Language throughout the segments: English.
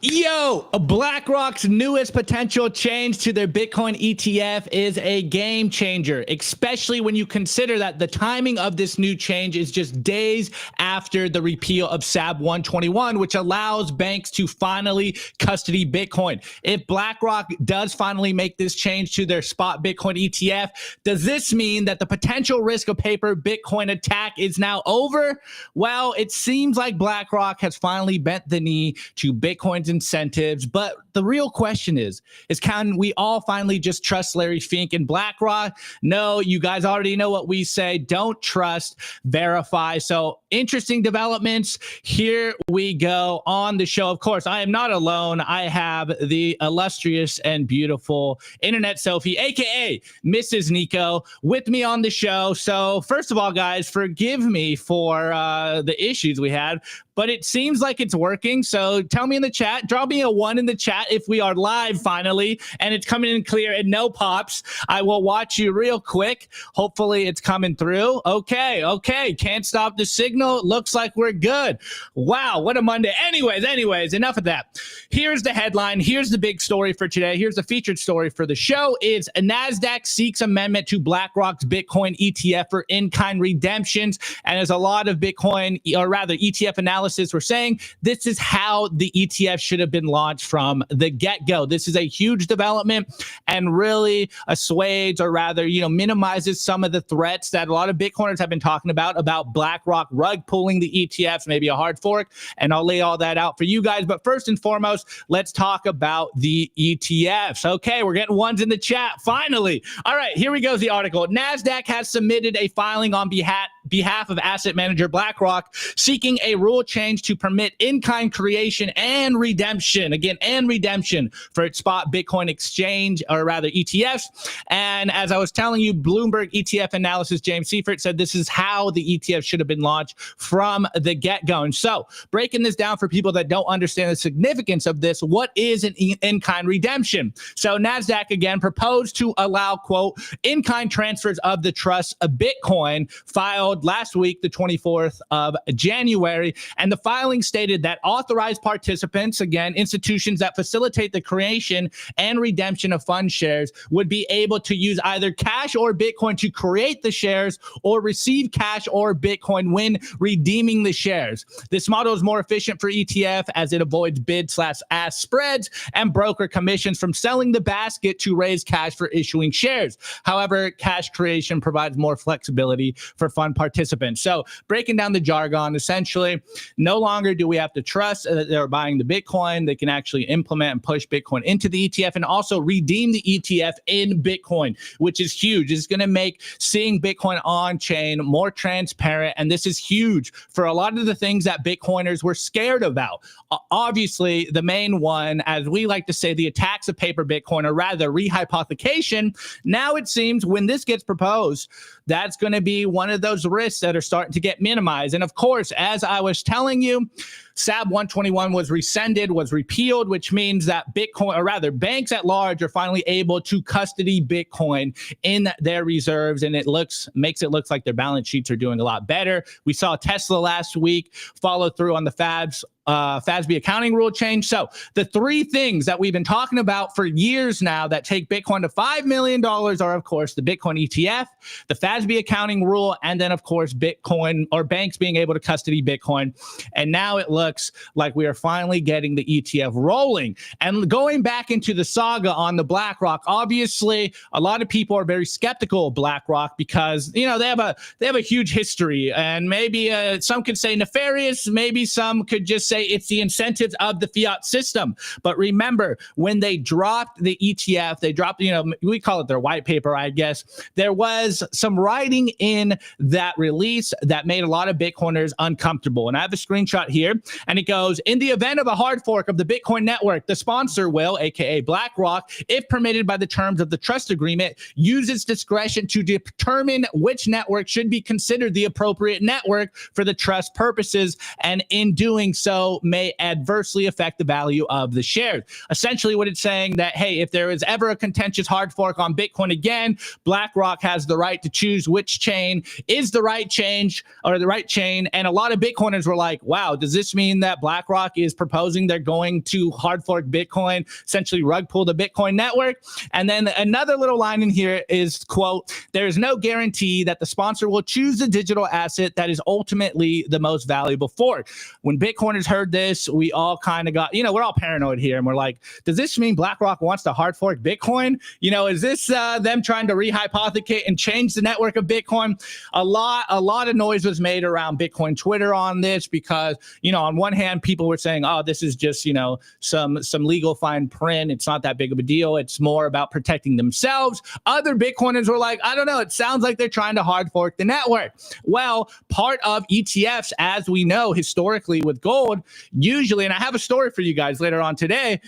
Yo, BlackRock's newest potential change to their Bitcoin ETF is a game changer, especially when you consider that the timing of this new change is just days after the repeal of SAB 121, which allows banks to finally custody Bitcoin. If BlackRock does finally make this change to their spot Bitcoin ETF, does this mean that the potential risk of paper Bitcoin attack is now over? Well, it seems like BlackRock has finally bent the knee to Bitcoin's incentives, but the real question is can we all finally just trust Larry Fink and BlackRock? No, you guys already know what we say. Don't trust, verify. So interesting developments. Here we go on the show. Of course, I am not alone. I have the illustrious and beautiful Internet Sophie, aka Mrs. Nico, with me on the show. So first of all, guys, forgive me for the issues we had, but it seems like it's working. So tell me in the chat, drop me a 1 in the chat if we are live finally, and it's coming in clear and no pops. I will watch you real quick. Hopefully it's coming through. Okay. Can't stop the signal. Looks like we're good. Wow, what a Monday. Anyways, enough of that. Here's the headline. Here's the big story for today. Here's the featured story for the show is NASDAQ seeks amendment to BlackRock's Bitcoin ETF for in-kind redemptions. And as a lot of Bitcoin, or rather ETF analysis, we're saying this is how the ETF should have been launched from the get-go. This is a huge development and really assuages, or rather, minimizes some of the threats that a lot of Bitcoiners have been talking about BlackRock rug pulling the ETFs, maybe a hard fork, and I'll lay all that out for you guys. But first and foremost, let's talk about the ETFs. Okay, we're getting ones in the chat, finally. All right, here we go, the article. NASDAQ has submitted a filing on behalf of asset manager BlackRock seeking a rule change to permit in-kind creation and redemption, for its spot Bitcoin exchange, or rather ETFs. And as I was telling you, Bloomberg ETF analysis James Seifert said this is how the ETF should have been launched from the get-go. And so breaking this down for people that don't understand the significance of this, what is an in-kind redemption? So NASDAQ again proposed to allow, quote, in-kind transfers of the trust of Bitcoin, filed last week, the 24th of January. And the filing stated that authorized participants, again, institutions that facilitate the creation and redemption of fund shares, would be able to use either cash or Bitcoin to create the shares or receive cash or Bitcoin when redeeming the shares. This model is more efficient for ETF as it avoids bid/ask spreads and broker commissions from selling the basket to raise cash for issuing shares. However, cash creation provides more flexibility for fund participants. So breaking down the jargon, essentially, no longer do we have to trust that they're buying the Bitcoin. They can actually implement and push Bitcoin into the ETF and also redeem the ETF in Bitcoin, which is huge. It's going to make seeing Bitcoin on chain more transparent. And this is huge for a lot of the things that Bitcoiners were scared about. Obviously, the main one, as we like to say, the attacks of paper Bitcoin, or rather rehypothecation. Now it seems when this gets proposed, that's going to be one of those risks that are starting to get minimized. And of course, as I was telling you, SAB 121 was rescinded, was repealed, which means that Bitcoin, or rather banks at large, are finally able to custody Bitcoin in their reserves, and makes it look like their balance sheets are doing a lot better. We saw Tesla last week follow through on the FASB accounting rule change. So the three things that we've been talking about for years now that take Bitcoin to $5 million are, of course, the Bitcoin ETF, the FASB accounting rule, and then, of course, Bitcoin, or banks being able to custody Bitcoin. And now it looks like we are finally getting the ETF rolling. And going back into the saga on the BlackRock, obviously, a lot of people are very skeptical of BlackRock because, they have a huge history, and maybe some could say nefarious, maybe some could just say it's the incentives of the fiat system. But remember, when they dropped the ETF, they dropped, we call it their white paper, I guess. There was some writing in that release that made a lot of Bitcoiners uncomfortable. And I have a screenshot here, and it goes, in the event of a hard fork of the Bitcoin network, the sponsor will, aka BlackRock, if permitted by the terms of the trust agreement, use its discretion to determine which network should be considered the appropriate network for the trust purposes, and in doing so may adversely affect the value of the shares. Essentially what it's saying that, hey, if there is ever a contentious hard fork on Bitcoin again, BlackRock has the right to choose which chain is the right change, or the right chain. And a lot of Bitcoiners were like, wow, does this mean that BlackRock is proposing they're going to hard fork Bitcoin, essentially rug pull the Bitcoin network? And then another little line in here is, quote, there is no guarantee that the sponsor will choose the digital asset that is ultimately the most valuable for it. When Bitcoiners heard this, we all kind of got, we're all paranoid here, and we're like, does this mean BlackRock wants to hard fork Bitcoin? Is this them trying to rehypothecate and change the network of Bitcoin? A lot of noise was made around Bitcoin Twitter on this because, on one hand, people were saying, oh, this is just, some legal fine print. It's not that big of a deal. It's more about protecting themselves. Other Bitcoiners were like, I don't know. It sounds like they're trying to hard fork the network. Well, part of ETFs, as we know historically with gold, usually, and I have a story for you guys later on today,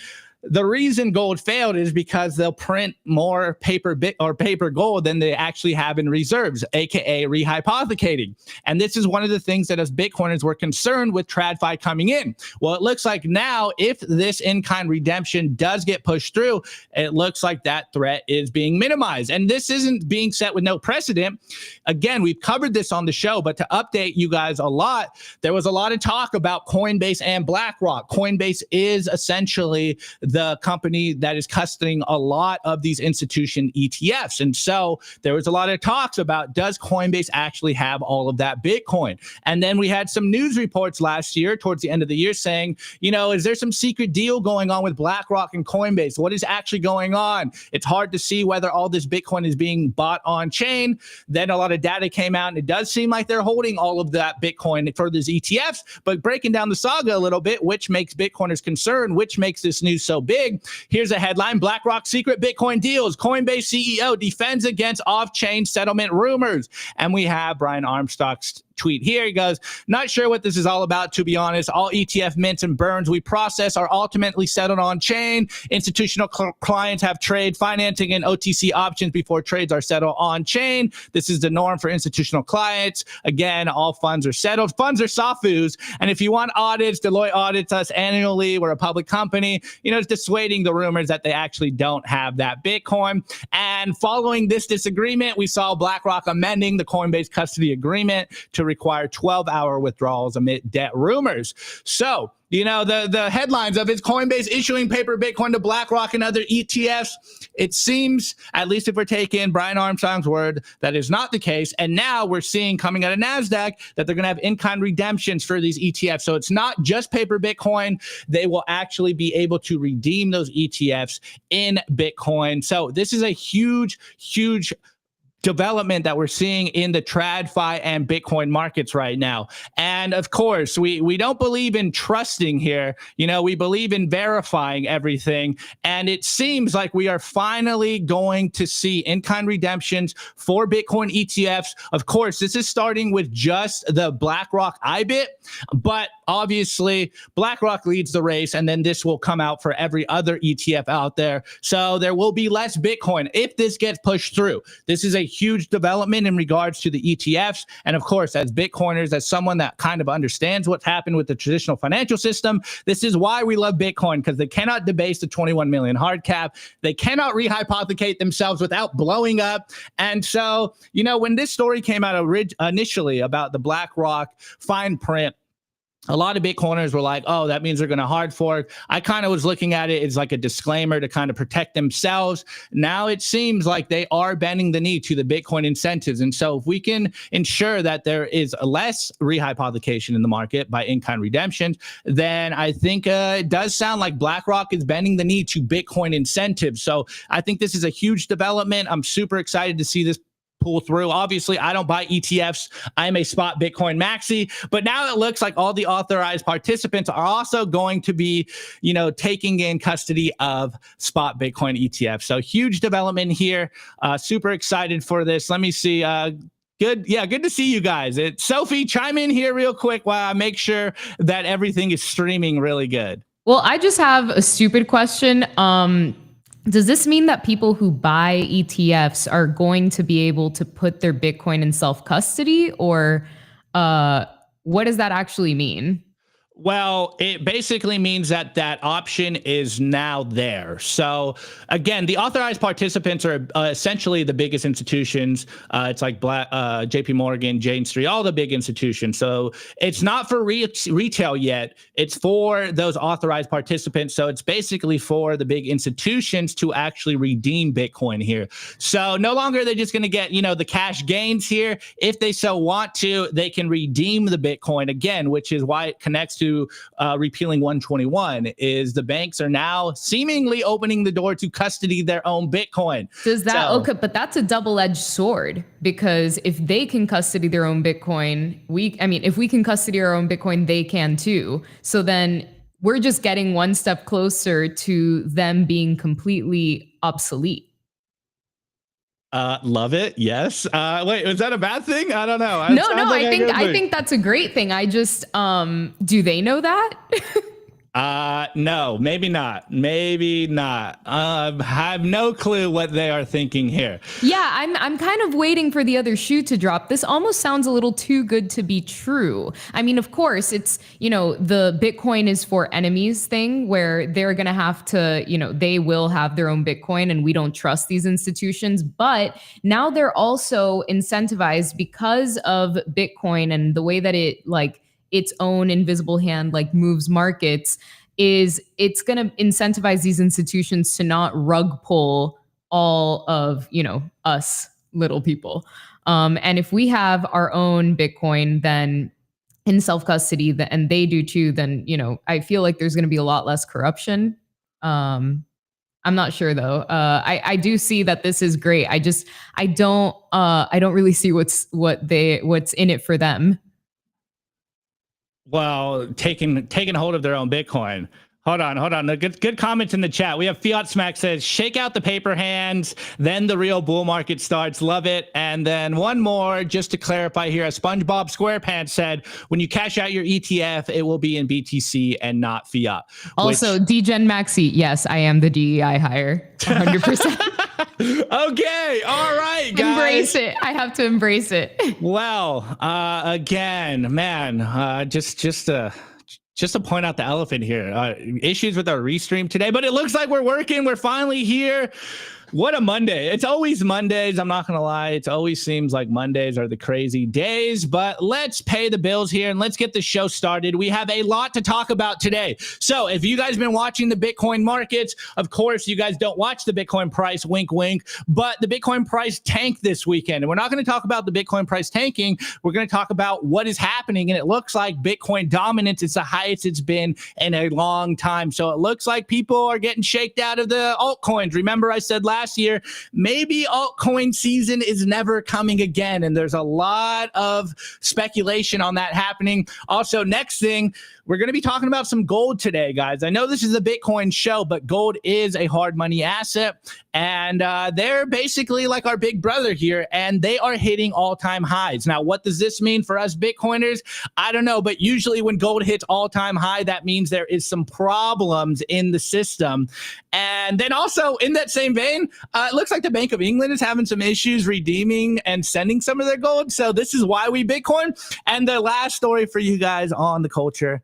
the reason gold failed is because they'll print more paper gold than they actually have in reserves, aka rehypothecating. And this is one of the things that as Bitcoiners were concerned with TradFi coming in. Well, it looks like now if this in-kind redemption does get pushed through, it looks like that threat is being minimized. And this isn't being set with no precedent. Again, we've covered this on the show, but to update you guys a lot, there was a lot of talk about Coinbase and BlackRock. Coinbase is essentially the company that is custodying a lot of these institution ETFs. And so there was a lot of talks about, does Coinbase actually have all of that Bitcoin? And then we had some news reports last year towards the end of the year saying, is there some secret deal going on with BlackRock and Coinbase? What is actually going on? It's hard to see whether all this Bitcoin is being bought on chain. Then a lot of data came out, and it does seem like they're holding all of that Bitcoin for these ETFs. But breaking down the saga a little bit, which makes Bitcoiners concerned, which makes this news so big. Here's a headline: BlackRock secret Bitcoin deals. Coinbase CEO defends against off-chain settlement rumors. And we have Brian Armstock's tweet here. He goes, not sure what this is all about, to be honest. All ETF mints and burns we process are ultimately settled on chain. Institutional clients have trade financing and OTC options before trades are settled on chain. This is the norm for institutional clients. Again, all funds are settled. Funds are SAFUs. And if you want audits, Deloitte audits us annually. We're a public company. It's dissuading the rumors that they actually don't have that Bitcoin. And following this disagreement, we saw BlackRock amending the Coinbase custody agreement to require 12-hour withdrawals amid debt rumors. So, the headlines of is Coinbase issuing paper Bitcoin to BlackRock and other ETFs. It seems, at least if we're taking Brian Armstrong's word, that is not the case. And now we're seeing coming out of NASDAQ that they're going to have in-kind redemptions for these ETFs. So it's not just paper Bitcoin. They will actually be able to redeem those ETFs in Bitcoin. So this is a huge, huge development that we're seeing in the TradFi and Bitcoin markets right now. And of course, we don't believe in trusting here. We believe in verifying everything. And it seems like we are finally going to see in-kind redemptions for Bitcoin ETFs. Of course, this is starting with just the BlackRock IBIT, but obviously BlackRock leads the race, and then this will come out for every other ETF out there. So there will be less Bitcoin if this gets pushed through. This is a huge development in regards to the ETFs. And of course, as Bitcoiners, as someone that kind of understands what's happened with the traditional financial system, this is why we love Bitcoin, because they cannot debase the 21 million hard cap. They cannot rehypothecate themselves without blowing up. And so, when this story came out initially about the BlackRock fine print, a lot of Bitcoiners were like, oh, that means they're going to hard fork. I kind of was looking at it as like a disclaimer to kind of protect themselves. Now it seems like they are bending the knee to the Bitcoin incentives. And so if we can ensure that there is less rehypothecation in the market by in-kind redemptions, then I think it does sound like BlackRock is bending the knee to Bitcoin incentives. So I think this is a huge development. I'm super excited to see this pull through. Obviously, I don't buy ETFs. I'm a spot Bitcoin maxi, but now it looks like all the authorized participants are also going to be, taking in custody of spot Bitcoin ETFs. So huge development here. Super excited for this. Let me see. Good. Yeah, good to see you guys. Sophie, chime in here real quick while I make sure that everything is streaming really good. Well, I just have a stupid question. Does this mean that people who buy ETFs are going to be able to put their Bitcoin in self-custody, or what does that actually mean? Well, it basically means that that option is now there. So again, the authorized participants are essentially the biggest institutions. It's like JP Morgan, Jane Street, all the big institutions. So it's not for retail yet. It's for those authorized participants. So it's basically for the big institutions to actually redeem Bitcoin here. So no longer are they just going to get, the cash gains here. If they so want to, they can redeem the Bitcoin again, which is why it connects to repealing 121 is the banks are now seemingly opening the door to custody their own Bitcoin. Does that okay? But that's a double-edged sword, because if they can custody their own Bitcoin, if we can custody our own Bitcoin, they can too. So then we're just getting one step closer to them being completely obsolete. Love it. Yes. Wait, is that a bad thing? I don't know. No, I think that's a great thing. I just, do they know that? No, maybe not. Maybe not. Have no clue what they are thinking here. Yeah, I'm kind of waiting for the other shoe to drop. This almost sounds a little too good to be true. I mean, of course, it's, the Bitcoin is for enemies thing where they're going to have to, they will have their own Bitcoin and we don't trust these institutions. But now they're also incentivized because of Bitcoin and the way that it its own invisible hand moves markets, is it's going to incentivize these institutions to not rug pull all of us little people. And if we have our own Bitcoin then in self-custody, and they do too, then I feel like there's going to be a lot less corruption. I'm not sure though. I do see that this is great. I don't really see what's in it for them. Well, taking hold of their own Bitcoin. Hold on. Good comments in the chat. We have Fiat Smack says, shake out the paper hands, then the real bull market starts. Love it. And then one more, just to clarify here, as SpongeBob SquarePants said, when you cash out your ETF, it will be in BTC and not fiat. Also, DGen Maxi, yes, I am the DEI hire. 100%. Okay. All right, guys. Embrace it. I have to embrace it. Well, again, man, just to point out the elephant here, issues with our restream today, but it looks like we're working. We're finally here. What a Monday. It's always Mondays. I'm not going to lie. It always seems like Mondays are the crazy days, but let's pay the bills here and let's get the show started. We have a lot to talk about today. So if you guys been watching the Bitcoin markets, of course, you guys don't watch the Bitcoin price, wink, wink, but the Bitcoin price tanked this weekend. And we're not going to talk about the Bitcoin price tanking. We're going to talk about what is happening. And it looks like Bitcoin dominance is the highest it's been in a long time. So it looks like people are getting shaked out of the altcoins. Remember I said last year, maybe altcoin season is never coming again. And there's a lot of speculation on that happening. Also, next thing, we're going to be talking about some gold today, guys. I know this is a Bitcoin show, but gold is a hard money asset. And they're basically like our big brother here, and they are hitting all-time highs. Now, what does this mean for us Bitcoiners? I don't know, but usually when gold hits all-time high, that means there is some problems in the system. And then also in that same vein, it looks like the Bank of England is having some issues redeeming and sending some of their gold. So this is why we Bitcoin. And the last story for you guys on the culture.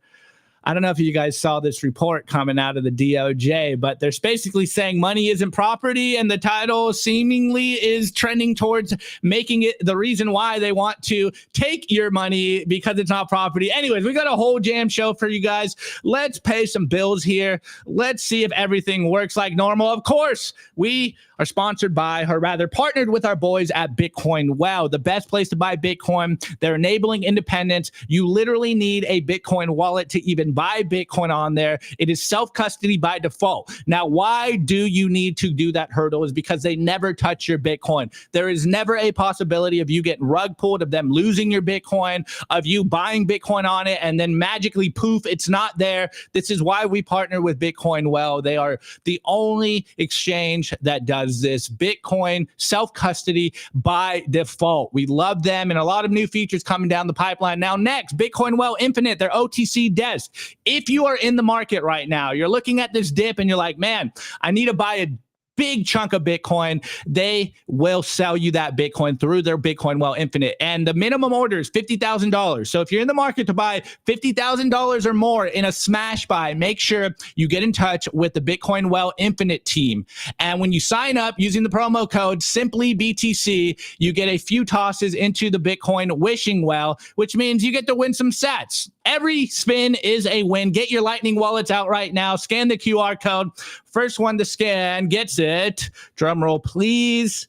I don't know if you guys saw this report coming out of the DOJ, but they're basically saying money isn't property, and the title seemingly is trending towards making it the reason why they want to take your money because it's not property. Anyways, we got a whole jam show for you guys. Let's pay some bills here. Let's see if everything works like normal. Of course, we are sponsored by, or rather partnered with our boys at Bitcoin Wow, the best place to buy Bitcoin. They're enabling independence. You literally need a Bitcoin wallet to even buy Bitcoin on there. It is self-custody by default. Now, why do you need to do that hurdle? Is because they never touch your Bitcoin. There is never a possibility of you getting rug pulled, of them losing your Bitcoin, of you buying Bitcoin on it, and then magically, poof, it's not there. This is why we partner with Bitcoin Well. They are the only exchange that does this. Bitcoin self-custody by default. We love them, and a lot of new features coming down the pipeline. Now, next, Bitcoin Well Infinite, their OTC desk. If you are in the market right now, you're looking at this dip and you're like, man, I need to buy big chunk of Bitcoin, they will sell you that Bitcoin through their Bitcoin Well Infinite. And the minimum order is $50,000. So if you're in the market to buy $50,000 or more in a smash buy, make sure you get in touch with the Bitcoin Well Infinite team. And when you sign up using the promo code simplybtc, you get a few tosses into the Bitcoin wishing well, which means you get to win some sats. Every spin is a win. Get your Lightning wallets out right now. Scan the QR code. First one to scan gets it. Drum roll, please.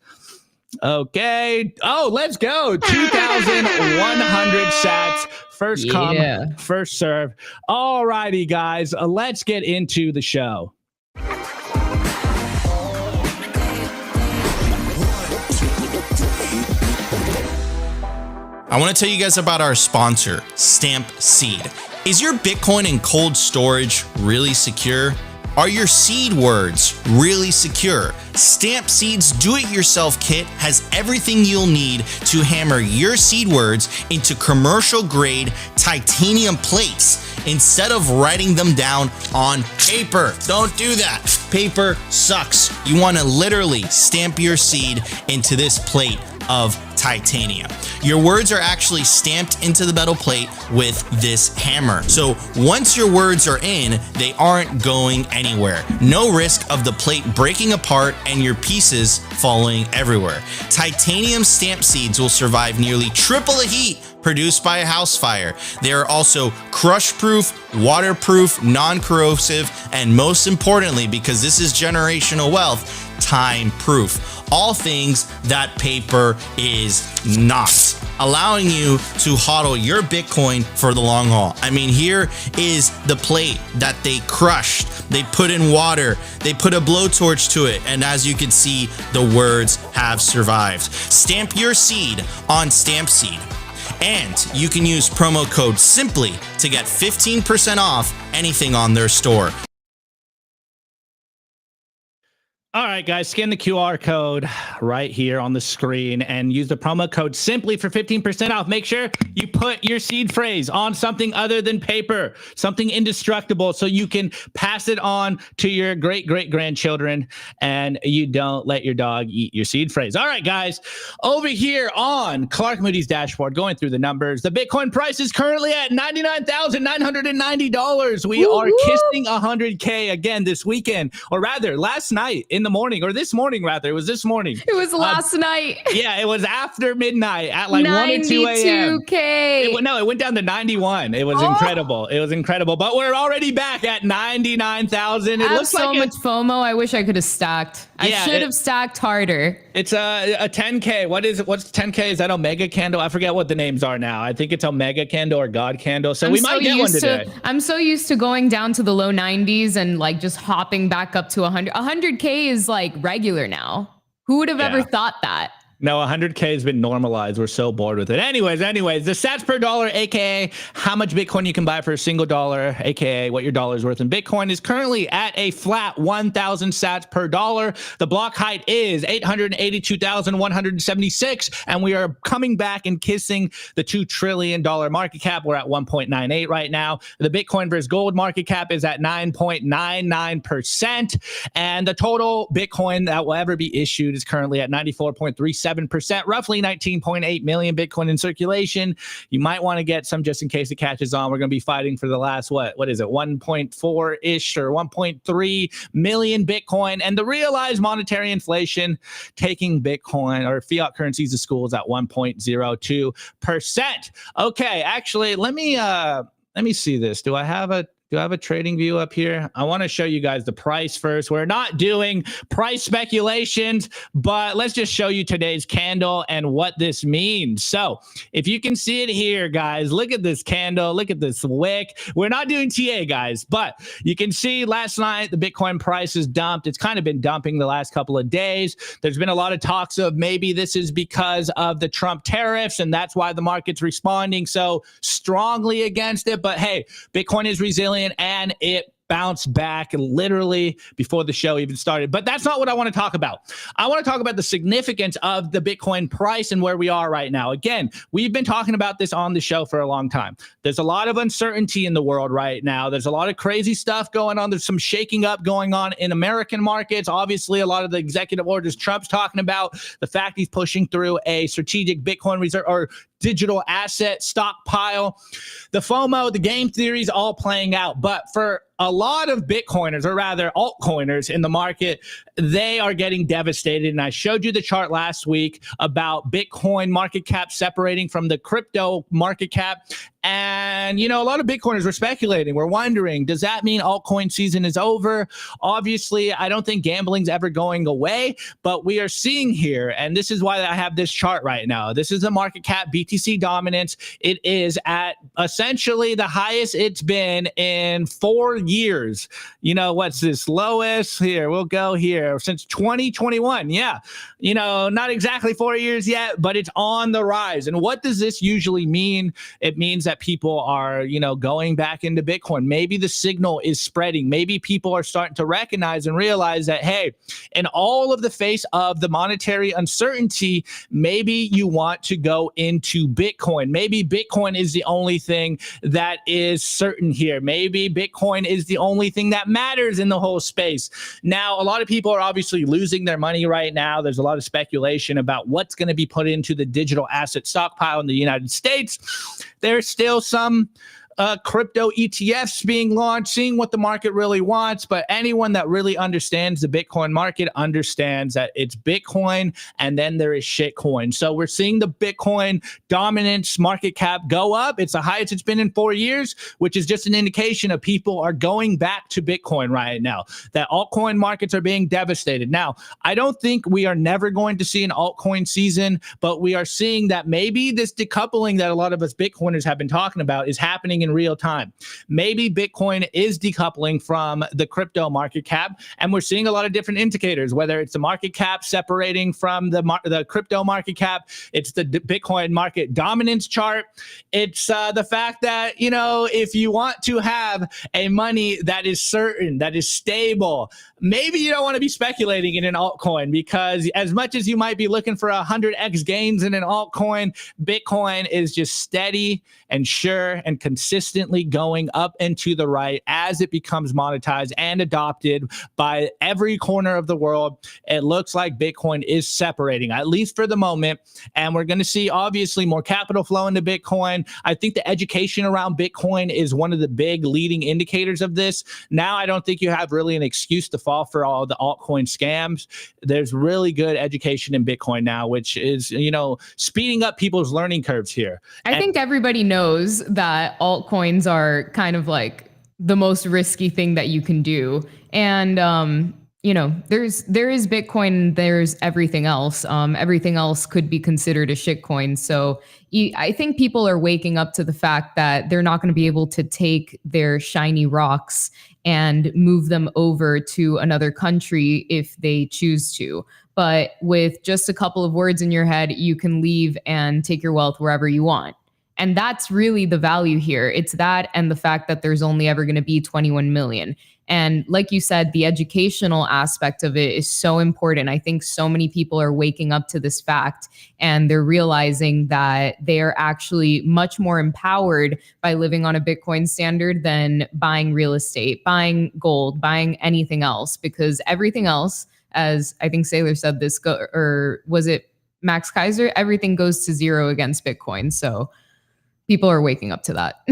Okay. Oh, let's go. 2,100 sats. First come, first serve. All righty, guys. Let's get into the show. I want to tell you guys about our sponsor, Stampseed. Is your Bitcoin in cold storage really secure? Are your seed words really secure? Stampseed's do-it-yourself kit has everything you'll need to hammer your seed words into commercial-grade titanium plates instead of writing them down on paper. Don't do that. Paper sucks. You want to literally stamp your seed into this plate of titanium. Your words are actually stamped into the metal plate with this hammer. So once your words are in, they aren't going anywhere. No risk of the plate breaking apart and your pieces falling everywhere. Titanium stamp seeds will survive nearly triple the heat produced by a house fire. They are also crush-proof, waterproof, non-corrosive, and most importantly, because this is generational wealth, time-proof. All things that paper is not, allowing you to hodl your Bitcoin for the long haul. I mean, here is the plate that they crushed. They put in water, they put a blowtorch to it, and as you can see, the words have survived. Stamp your seed on Stampseed. And you can use promo code SIMPLY to get 15% off anything on their store. All right, guys, scan the QR code right here on the screen and use the promo code SIMPLY for 15% off. Make sure you put your seed phrase on something other than paper, something indestructible, so you can pass it on to your great-great-grandchildren and you don't let your dog eat your seed phrase. All right, guys, over here on Clark Moody's dashboard, going through the numbers, the Bitcoin price is currently at $99,990. We are kissing 100K again this weekend, or rather last night in the morning, or this morning rather. It was this morning. It was last night. Yeah, it was after midnight at like 1 or 2 a.m. 92K. No, it went down to 91. It was incredible. It was incredible. But we're already back at 99,000. It looks so like much FOMO. I wish I could have stacked. I should have stacked harder. It's a 10K. What's 10K? Is that Omega candle? I forget what the names are now. I think it's Omega candle or God candle. So we might get one today. I'm so used to going down to the low 90s and like just hopping back up to 100. 100K is like regular now. Who would have ever thought that? No, 100K has been normalized. We're so bored with it. Anyways, the sats per dollar, aka how much Bitcoin you can buy for a single dollar, aka what your dollar is worth in Bitcoin, is currently at a flat 1,000 sats per dollar. The block height is 882,176, and we are coming back and kissing the $2 trillion market cap. We're at 1.98 right now. The Bitcoin versus gold market cap is at 9.99%, and the total Bitcoin that will ever be issued is currently at 94.37%, roughly 19.8 million Bitcoin in circulation. You might want to get some just in case it catches on. We're going to be fighting for the last, what is it, 1.4-ish or 1.3 million Bitcoin. And the realized monetary inflation taking Bitcoin or fiat currencies to schools at 1.02%. Okay, actually, let me see this. Do I have a trading view up here? I want to show you guys the price first. We're not doing price speculations, but let's just show you today's candle and what this means. So if you can see it here, guys, look at this candle. Look at this wick. We're not doing TA, guys, but you can see last night the Bitcoin price is dumped. It's kind of been dumping the last couple of days. There's been a lot of talks of maybe this is because of the Trump tariffs, and that's why the market's responding so strongly against it. But hey, Bitcoin is resilient, and it bounced back literally before the show even started. But that's not what I want to talk about. I want to talk about the significance of the Bitcoin price and where we are right now. Again, we've been talking about this on the show for a long time. There's a lot of uncertainty in the world right now. There's a lot of crazy stuff going on. There's some shaking up going on in American markets. Obviously, a lot of the executive orders Trump's talking about, the fact he's pushing through a strategic Bitcoin reserve or digital asset stockpile, the FOMO, the game theories all playing out. But for a lot of Bitcoiners, or rather altcoiners in the market, they are getting devastated. And I showed you the chart last week about Bitcoin market cap separating from the crypto market cap. And, you know, a lot of Bitcoiners were speculating. We're wondering, does that mean altcoin season is over? Obviously, I don't think gambling's ever going away, but we are seeing here, and this is why I have this chart right now. This is the market cap BTC dominance. It is at essentially the highest it's been in 4 years. You know, what's this lowest here? We'll go here since 2021. Yeah. You know, not exactly 4 years yet, but it's on the rise. And what does this usually mean? It means that people are, you know, going back into Bitcoin. Maybe the signal is spreading. Maybe people are starting to recognize and realize that, hey, in all of the face of the monetary uncertainty, maybe you want to go into Bitcoin. Maybe Bitcoin is the only thing that is certain here. Maybe Bitcoin is the only thing that matters in the whole space. Now, a lot of people are obviously losing their money right now. There's a lot of speculation about what's going to be put into the digital asset stockpile in the United States. There's still some crypto ETFs being launched, seeing what the market really wants. But anyone that really understands the Bitcoin market understands that it's Bitcoin and then there is shitcoin. So we're seeing the Bitcoin dominance market cap go up. It's the highest it's been in 4 years, which is just an indication of people are going back to Bitcoin right now, that altcoin markets are being devastated. Now, I don't think we are never going to see an altcoin season, but we are seeing that maybe this decoupling that a lot of us Bitcoiners have been talking about is happening in real time. Maybe Bitcoin is decoupling from the crypto market cap, and we're seeing a lot of different indicators, whether it's the market cap separating from the crypto market cap, it's the Bitcoin market dominance chart, it's the fact that, you know, if you want to have a money that is certain, that is stable, maybe you don't want to be speculating in an altcoin, because as much as you might be looking for 100x gains in an altcoin, Bitcoin is just steady and sure and consistently going up and to the right as it becomes monetized and adopted by every corner of the world. It looks like Bitcoin is separating, at least for the moment. And we're going to see obviously more capital flow into Bitcoin. I think the education around Bitcoin is one of the big leading indicators of this. Now, I don't think you have really an excuse to fall for all the altcoin scams. There's really good education in Bitcoin now, which is, you know, speeding up people's learning curves here. I think everybody knows that altcoins are kind of like the most risky thing that you can do. And, you know, there is Bitcoin, there's everything else. Everything else could be considered a shitcoin. So I think people are waking up to the fact that they're not going to be able to take their shiny rocks and move them over to another country if they choose to. But with just a couple of words in your head, you can leave and take your wealth wherever you want. And that's really the value here. It's that and the fact that there's only ever going to be 21 million. And like you said, the educational aspect of it is so important. I think so many people are waking up to this fact and they're realizing that they are actually much more empowered by living on a Bitcoin standard than buying real estate, buying gold, buying anything else, because everything else, as I think Saylor said this, or was it Max Kaiser? Everything goes to zero against Bitcoin. So people are waking up to that.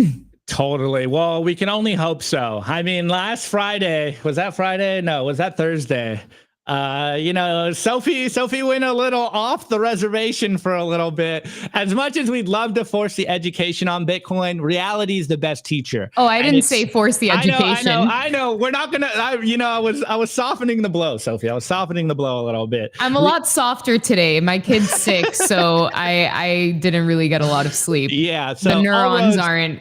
Totally. Well, we can only hope so. I mean, last Friday, was that Friday? No, was that Thursday? You know, Sophie went a little off the reservation for a little bit. As much as we'd love to force the education on Bitcoin, reality is the best teacher. Oh, I didn't say force the education. I know. We're not gonna. I was softening the blow, Sophie. I was softening the blow a little bit. I'm a lot softer today. My kid's sick, so I didn't really get a lot of sleep. Yeah, so the neurons aren't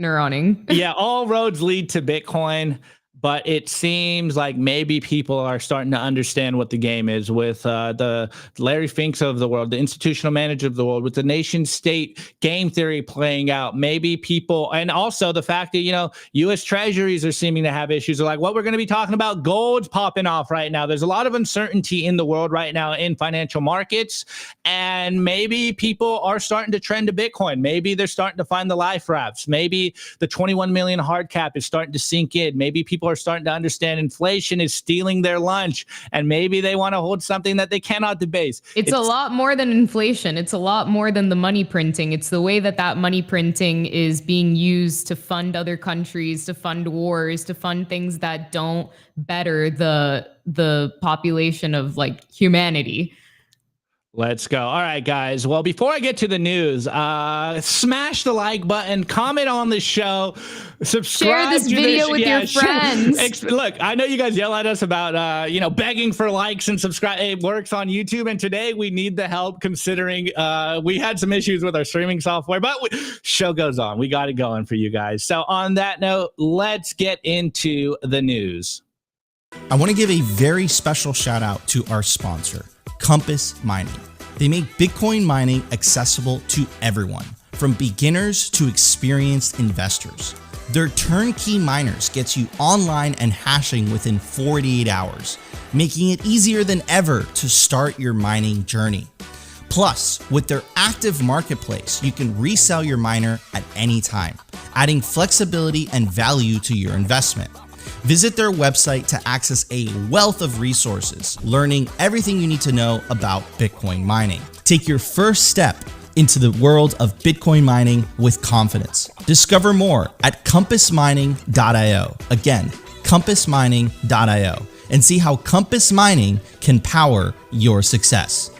neuroning. Yeah, all roads lead to Bitcoin. but it seems like maybe people are starting to understand what the game is with the Larry Finks of the world, the institutional manager of the world, with the nation state game theory playing out. Maybe people, and also the fact that, you know, U.S. treasuries are seeming to have issues. Like what we're going to be talking about, gold's popping off right now. There's a lot of uncertainty in the world right now in financial markets, and maybe people are starting to trend to Bitcoin. Maybe they're starting to find the life rafts. Maybe the 21 million hard cap is starting to sink in. Maybe people are starting to understand inflation is stealing their lunch, and maybe they want to hold something that they cannot debase. It's a lot more than inflation. It's a lot more than the money printing. It's the way that that money printing is being used to fund other countries, to fund wars, to fund things that don't better the population of like humanity. Let's go. All right, guys. Well, before I get to the news, smash the like button, comment on the show, subscribe. Share this video with your friends. Look, I know you guys yell at us about, you know, begging for likes and subscribe. It works on YouTube. And today we need the help considering we had some issues with our streaming software, but show goes on. We got it going for you guys. So on that note, let's get into the news. I want to give a very special shout out to our sponsor, Compass Mining. They make Bitcoin mining accessible to everyone, from beginners to experienced investors. Their turnkey miners gets you online and hashing within 48 hours, making it easier than ever to start your mining journey. Plus, with their active marketplace, you can resell your miner at any time, adding flexibility and value to your investment. Visit their website to access a wealth of resources, learning everything you need to know about Bitcoin mining. Take your first step into the world of Bitcoin mining with confidence. Discover more at compassmining.io. Again, compassmining.io, and see how Compass Mining can power your success.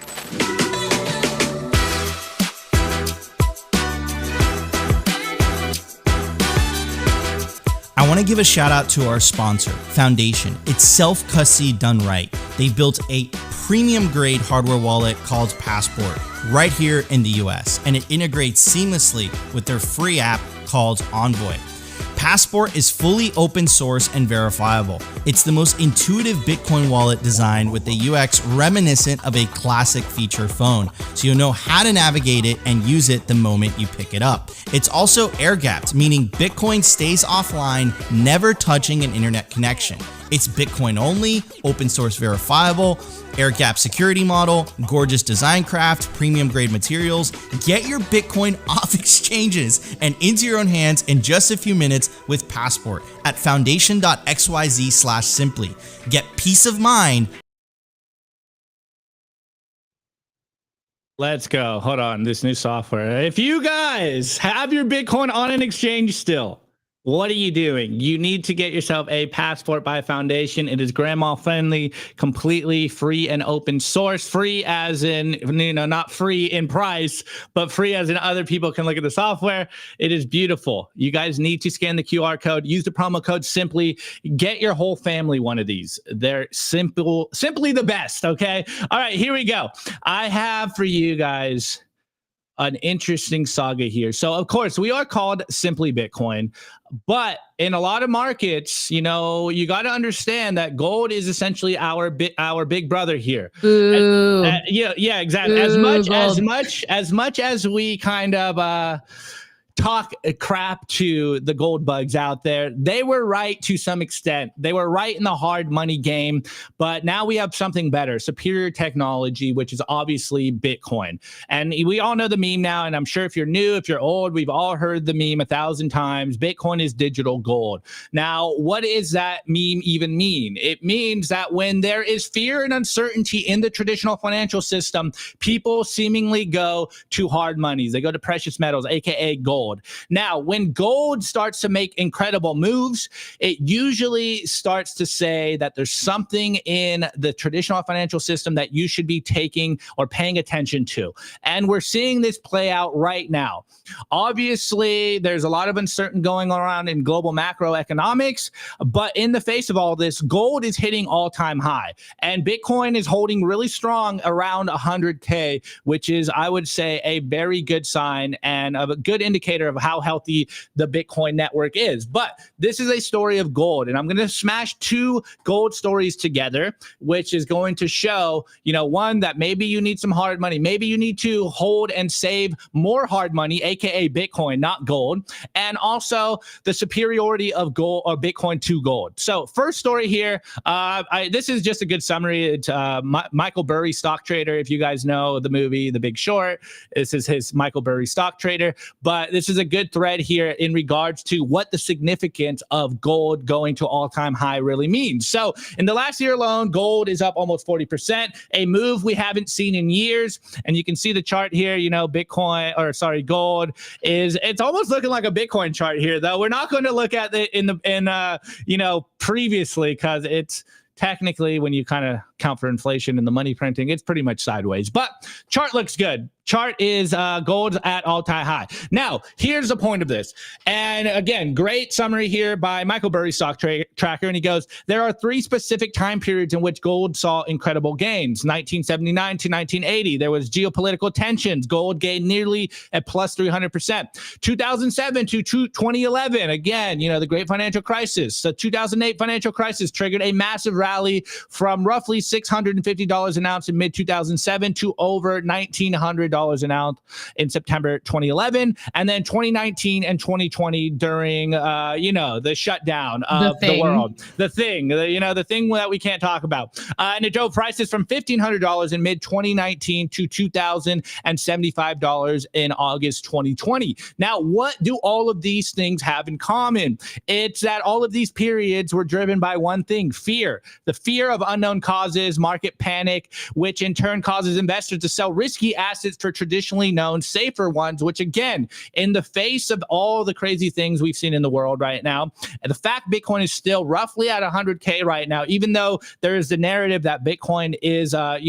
I want to give a shout out to our sponsor, Foundation. It's self-custody done right. They built a premium grade hardware wallet called Passport right here in the US, and it integrates seamlessly with their free app called Envoy. Passport is fully open source and verifiable. It's the most intuitive Bitcoin wallet design with a UX reminiscent of a classic feature phone, so you'll know how to navigate it and use it the moment you pick it up. It's also air-gapped, meaning Bitcoin stays offline, never touching an internet connection. It's Bitcoin only, open source verifiable, air-gap security model, gorgeous design craft, premium grade materials. Get your Bitcoin off exchanges and into your own hands in just a few minutes with Passport at foundation.xyz/simply. Get peace of mind. Let's go. Hold on. This new software. If you guys have your Bitcoin on an exchange still, what are you doing? You need to get yourself a Passport by Foundation. It is grandma friendly, completely free and open source. Free as in, you know, not free in price, but free as in other people can look at the software. It is beautiful. You guys need to scan the QR code, use the promo code SIMPLY, get your whole family one of these. They're simply the best. Okay. All right, here we go. I have for you guys an interesting saga here. So of course we are called Simply Bitcoin, but in a lot of markets, you know, you got to understand that gold is essentially our big brother here. Yeah, exactly. Boo, As much as we kind of talk crap to the gold bugs out there, they were right to some extent. They were right in the hard money game, but now we have something better, superior technology, which is obviously Bitcoin. And we all know the meme now, and I'm sure if you're new, if you're old, we've all heard the meme 1,000 times. Bitcoin is digital gold. Now, what does that meme even mean? It means that when there is fear and uncertainty in the traditional financial system, people seemingly go to hard monies. They go to precious metals, aka gold. Now, when gold starts to make incredible moves, it usually starts to say that there's something in the traditional financial system that you should be taking or paying attention to. And we're seeing this play out right now. Obviously, there's a lot of uncertainty going around in global macroeconomics, but in the face of all this, gold is hitting all-time high. And Bitcoin is holding really strong around 100K, which is, I would say, a very good sign and a good indication indicator of how healthy the Bitcoin network is. But this is a story of gold, and I'm going to smash two gold stories together, which is going to show, one, that maybe you need some hard money. Maybe you need to hold and save more hard money, aka Bitcoin, not gold, and also the superiority of gold or Bitcoin to gold. So first story here, this is just a good summary. It's Michael Burry, stock trader. If you guys know the movie The Big Short, this is his Michael Burry, stock trader. But this is a good thread here in regards to what the significance of gold going to all-time high really means. So in the last year alone, gold is up almost 40%, a move we haven't seen in years. And you can see the chart here, gold it's almost looking like a Bitcoin chart here, though. We're not going to look at it previously, because it's technically, when you kind of count for inflation and the money printing, it's pretty much sideways. But chart looks good. Chart is gold at all-time high. Now, here's the point of this. And again, great summary here by Michael Burry, stock tracker. And he goes, there are three specific time periods in which gold saw incredible gains. 1979 to 1980, there was geopolitical tensions. Gold gained nearly at plus 300%. 2007 to 2011, again, the great financial crisis. The 2008 financial crisis triggered a massive rally from roughly $650 an ounce in mid-2007 to over $1,900 an ounce in September 2011, and then 2019 and 2020 during the shutdown of the world, the thing that we can't talk about, and it drove prices from $1,500 in mid 2019 to $2,075 in August 2020. Now, what do all of these things have in common? It's that all of these periods were driven by one thing: fear. The fear of unknown causes, market panic, which in turn causes investors to sell risky assets for traditionally known safer ones, which again, in the face of all the crazy things we've seen in the world right now, and the fact Bitcoin is still roughly at 100K right now, even though there is the narrative that Bitcoin is a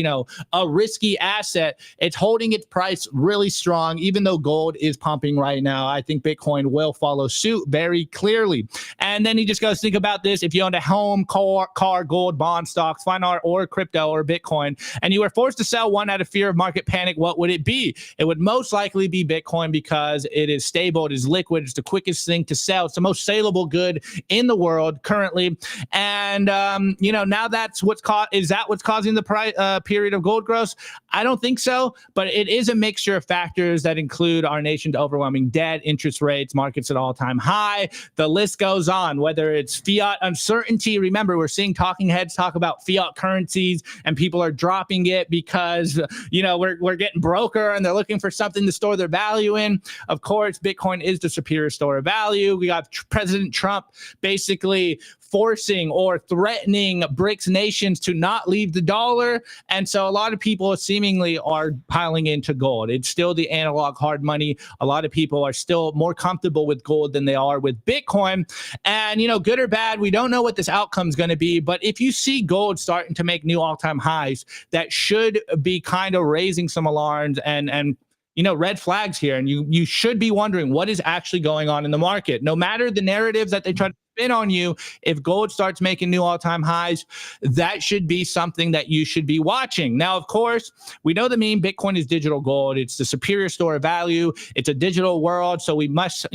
risky asset, it's holding its price really strong. Even though gold is pumping right now, I think Bitcoin will follow suit very clearly. And then he just goes, think about this: if you owned a home, car, gold, bond, stocks, fine art, or crypto, or Bitcoin, and you were forced to sell one out of fear of market panic, what would it be? It would most likely be Bitcoin, because it is stable, it is liquid, it's the quickest thing to sell, it's the most saleable good in the world currently. And now that's what's causing the period of gold growth? I don't think so, but it is a mixture of factors that include our nation's overwhelming debt, interest rates, markets at all-time high. The list goes on. Whether it's fiat uncertainty, remember, we're seeing talking heads talk about fiat currencies, and people are dropping it because we're getting broker and they're looking for something to store their value in. Of course, Bitcoin is the superior store of value. We got President Trump basically forcing or threatening BRICS nations to not leave the dollar. And so a lot of people seemingly are piling into gold. It's still the analog hard money. A lot of people are still more comfortable with gold than they are with Bitcoin. And, good or bad, we don't know what this outcome is going to be. But if you see gold starting to make new all-time highs, that should be kind of raising some alarms and red flags here. And you should be wondering what is actually going on in the market. No matter the narratives that they try to spin on you, if gold starts making new all-time highs, that should be something that you should be watching. Now, of course, we know the meme: Bitcoin is digital gold. It's the superior store of value. It's a digital world, so we must,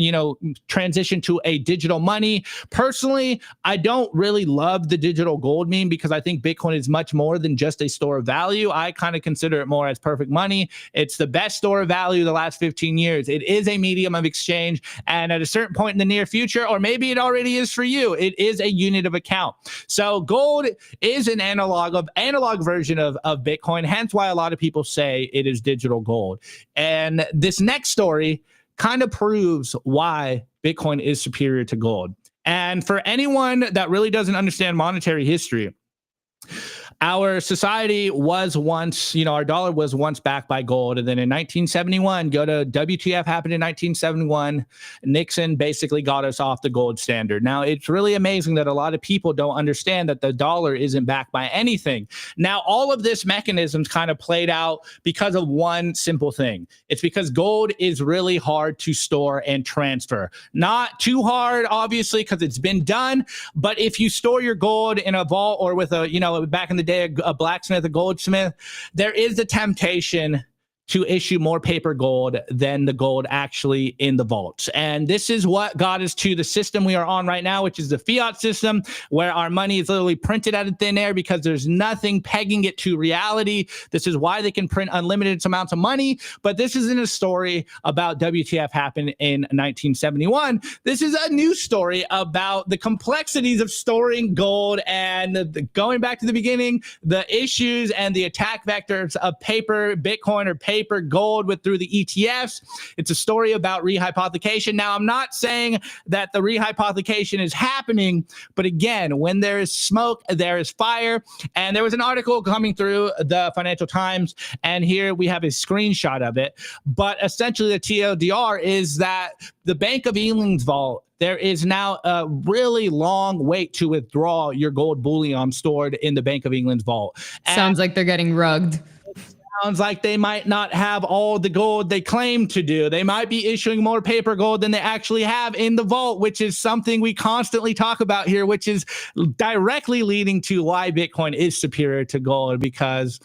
transition to a digital money. Personally, I don't really love the digital gold meme, because I think Bitcoin is much more than just a store of value. I kind of consider it more as perfect money. It's the best store of value the last 15 years. It is a medium of exchange, and at a certain point in the near future, or maybe it already is for you, it is a unit of account. So gold is an analog version of Bitcoin, hence why a lot of people say it is digital gold. And this next story kind of proves why Bitcoin is superior to gold. And for anyone that really doesn't understand monetary history, our society was once, our dollar was once backed by gold. And then in 1971, go to WTF happened in 1971. Nixon basically got us off the gold standard. Now, it's really amazing that a lot of people don't understand that the dollar isn't backed by anything. Now, all of this mechanisms kind of played out because of one simple thing. It's because gold is really hard to store and transfer. Not too hard, obviously, because it's been done. But if you store your gold in a vault or with a, back in the day, a blacksmith, a goldsmith, there is the temptation to issue more paper gold than the gold actually in the vaults. And this is what got us to the system we are on right now, which is the fiat system, where our money is literally printed out of thin air because there's nothing pegging it to reality. This is why they can print unlimited amounts of money. But this isn't a story about WTF happened in 1971. This is a new story about the complexities of storing gold and going back to the beginning, the issues and the attack vectors of paper Bitcoin or paper gold through the ETFs. It's a story about rehypothecation. Now, I'm not saying that the rehypothecation is happening, but again, when there is smoke, there is fire. And there was an article coming through the Financial Times, and here we have a screenshot of it. But essentially, the TLDR is that the Bank of England's vault, there is now a really long wait to withdraw your gold bullion stored in the Bank of England's vault. Sounds like they're getting rugged. Sounds like they might not have all the gold they claim to do. They might be issuing more paper gold than they actually have in the vault, which is something we constantly talk about here, which is directly leading to why Bitcoin is superior to gold, because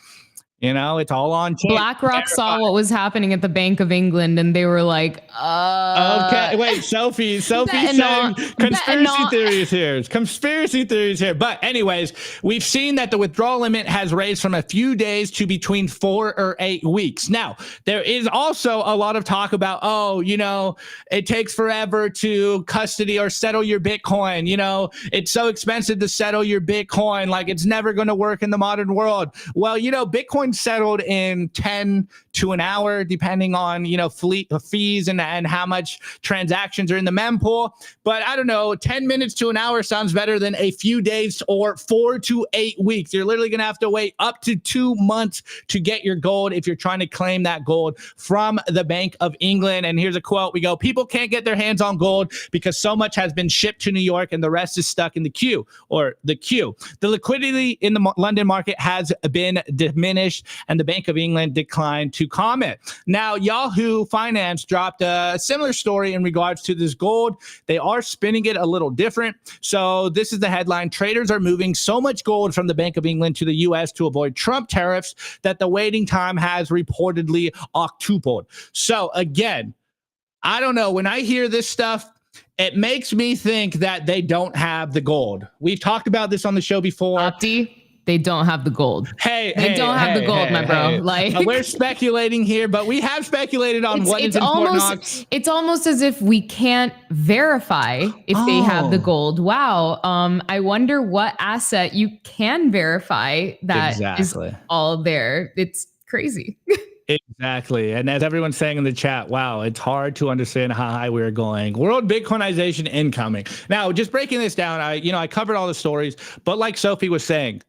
it's all on chain. BlackRock saw what was happening at the Bank of England, and they were like, okay, wait, Sophie saying conspiracy theories here. Conspiracy theories here. But anyways, we've seen that the withdrawal limit has raised from a few days to between 4 or 8 weeks. Now, there is also a lot of talk about, it takes forever to custody or settle your Bitcoin. It's so expensive to settle your Bitcoin. Like, it's never going to work in the modern world. Well, Bitcoin settled in 10 to an hour, depending on, fees and how much transactions are in the mempool. But I don't know, 10 minutes to an hour sounds better than a few days or 4 to 8 weeks. You're literally going to have to wait up to 2 months to get your gold if you're trying to claim that gold from the Bank of England. And here's a quote. We go, people can't get their hands on gold because so much has been shipped to New York and the rest is stuck in the queue. The liquidity in the London market has been diminished, and the Bank of England declined to comment. Now, Yahoo Finance dropped a similar story in regards to this gold. They are spinning it a little different. So this is the headline. Traders are moving so much gold from the Bank of England to the U.S. to avoid Trump tariffs that the waiting time has reportedly octupled. So again, I don't know. When I hear this stuff, it makes me think that they don't have the gold. We've talked about this on the show before. Opti, they don't have the gold. They don't have the gold, my bro. Like, we're speculating here, but we have speculated on what is important. It's almost as if we can't verify if they have the gold. Wow. I wonder what asset you can verify that is all there. It's crazy. Exactly. And as everyone's saying in the chat, wow, it's hard to understand how high we're going. World Bitcoinization incoming. Now, just breaking this down, I covered all the stories, but like Sophie was saying,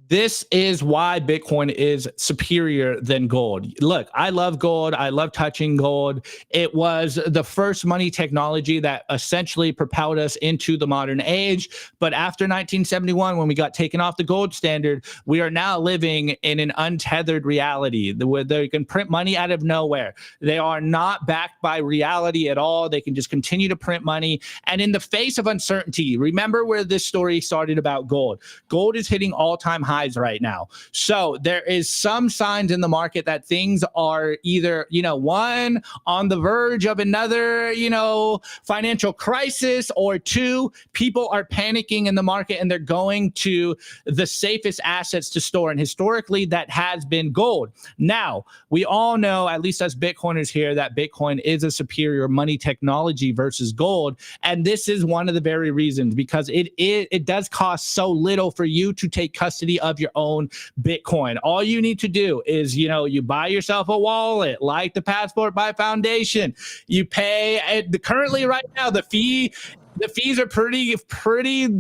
this is why Bitcoin is superior than gold. Look, I love gold. I love touching gold. It was the first money technology that essentially propelled us into the modern age. But after 1971, when we got taken off the gold standard, we are now living in an untethered reality where they can print money out of nowhere. They are not backed by reality at all. They can just continue to print money. And in the face of uncertainty, remember where this story started about gold. Gold is hitting all-time highs right now. So there is some signs in the market that things are either, one, on the verge of another, financial crisis, or two, people are panicking in the market and they're going to the safest assets to store. And historically, that has been gold. Now, we all know, at least us Bitcoiners here, that Bitcoin is a superior money technology versus gold. And this is one of the very reasons, because it does cost so little for you to take custody of your own Bitcoin. All you need to do is, you buy yourself a wallet like the Passport by Foundation. You pay currently right now, the fees are pretty